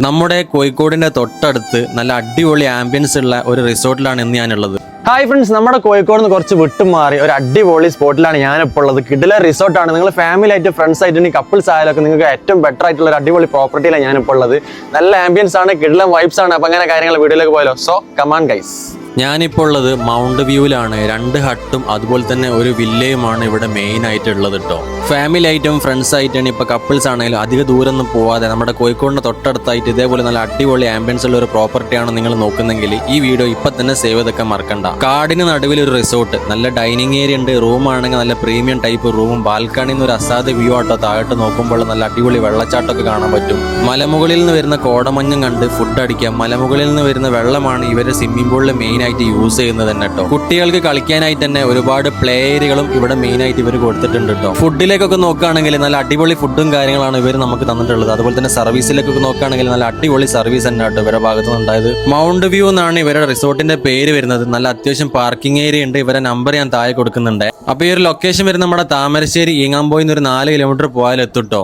നമ്മുടെ കോഴിക്കോടിന്റെ തൊട്ടടുത്ത് നല്ല അടിപൊളി ആംബിയൻസ് ഉള്ള ഒരു റിസോർട്ടിലാണ് ഇന്ന് ഞാനുള്ളത്. ഹായ് ഫ്രണ്ട്സ്, നമ്മുടെ കോഴിക്കോട് നിന്ന് കുറച്ച് വിട്ടുമാറി ഒരു അടിപൊളി സ്പോട്ടിലാണ് ഞാനിപ്പോൾ ഉള്ളത്. കിടില റിസോർട്ടാണ്. നിങ്ങൾ ഫാമിലി ആയിട്ട് ഫ്രണ്ട്സ് ആയിട്ട് കപ്പിൾസ് ആയാലൊക്കെ നിങ്ങൾക്ക് ഏറ്റവും ബെറ്റർ ആയിട്ടുള്ള ഒരു അടിപൊളി പ്രോപ്പർട്ടിയിലാണ് ഞാനിപ്പോൾ ഉള്ളത്. നല്ല ആംബിയൻസ് ആണ്, കിടില വൈബ്സ് ആണ്. അപ്പം അങ്ങനെ കാര്യങ്ങൾ വീഡിയോയിലേക്ക് പോയാലോ. So come on guys. ഞാനിപ്പോൾ ഉള്ളത് മൗണ്ട് വ്യൂവിലാണ്. 2 ഹട്ടും അതുപോലെ തന്നെ ഒരു വില്ലയുമാണ് ഇവിടെ മെയിൻ ആയിട്ട് ഉള്ളത് കേട്ടോ. ഫാമിലി ആയിട്ടും ഫ്രണ്ട്സ് ആയിട്ടും ഇപ്പൊ കപ്പിൾസ് ആണെങ്കിലും അധിക ദൂരമൊന്നും പോവാതെ നമ്മുടെ കോഴിക്കോടിന്റെ തൊട്ടടുത്തായിട്ട് ഇതേപോലെ നല്ല അടിപൊളി ആംബിയൻസ് ഉള്ള ഒരു പ്രോപ്പർട്ടിയാണ് നിങ്ങൾ നോക്കുന്നെങ്കിൽ ഈ വീഡിയോ ഇപ്പൊ തന്നെ സേവ് ചെയ്തൊക്കെ മറക്കണ്ട. കാടിന് നടുവിൽ ഒരു റിസോർട്ട്, നല്ല ഡൈനിങ് ഏരിയ ഉണ്ട്. റൂം ആണെങ്കിൽ നല്ല പ്രീമിയം ടൈപ്പ് റൂമും ബാൽക്കണിയിൽ നിന്ന് ഒരു അസാധ്യ വ്യൂ ആട്ടോ. താഴോട്ട് നോക്കുമ്പോൾ നല്ല അടിപൊളി വെള്ളച്ചാട്ടമൊക്കെ കാണാൻ പറ്റും. മലമുകളിൽ നിന്ന് വരുന്ന കോടമഞ്ഞും കണ്ട് ഫുഡ് അടിക്കാം. മലമുകളിൽ നിന്ന് വരുന്ന വെള്ളമാണ് ഇവര് സ്വിമ്മിംഗ് പൂളിൽ മെയിൻ ആയിട്ട് യൂസ് ചെയ്യുന്നത് തന്നെ കേട്ടോ. കുട്ടികൾക്ക് കളിക്കാനായിട്ട് തന്നെ ഒരുപാട് പ്ലേ ഏരിയകളും ഇവിടെ മെയിൻ ആയിട്ട് ഇവർ കൊടുത്തിട്ടുണ്ട് കേട്ടോ. ഫുഡിലേക്കൊക്കെ നോക്കുകയാണെങ്കിൽ നല്ല അടിപൊളി ഫുഡും കാര്യങ്ങളാണ് ഇവർ നമുക്ക് തന്നിട്ടുള്ളത്. അതുപോലെ തന്നെ സർവീസിലേക്കൊക്കെ നോക്കുകയാണെങ്കിൽ നല്ല അടിപൊളി സർവീസ് തന്നെ കേട്ടോ ഇവരുടെ ഭാഗത്ത് നിന്നുണ്ടായത്. മൗണ്ട് വ്യൂ എന്നാണ് ഇവരുടെ റിസോർട്ടിന്റെ പേര് വരുന്നത്. നല്ല അത്യാവശ്യം പാർക്കിംഗ് ഏരിയ ഉണ്ട്. ഇവരുടെ നമ്പർ ഞാൻ താഴെ കൊടുക്കുന്നുണ്ട്. അപ്പൊ ഈ ഒരു ലൊക്കേഷൻ വരുന്നത് നമ്മുടെ താമരശ്ശേരി ഈങ്ങാമ്പോയിൽ നിന്ന് ഒരു 4 കിലോമീറ്റർ പോയാൽ എത്തുട്ടോ.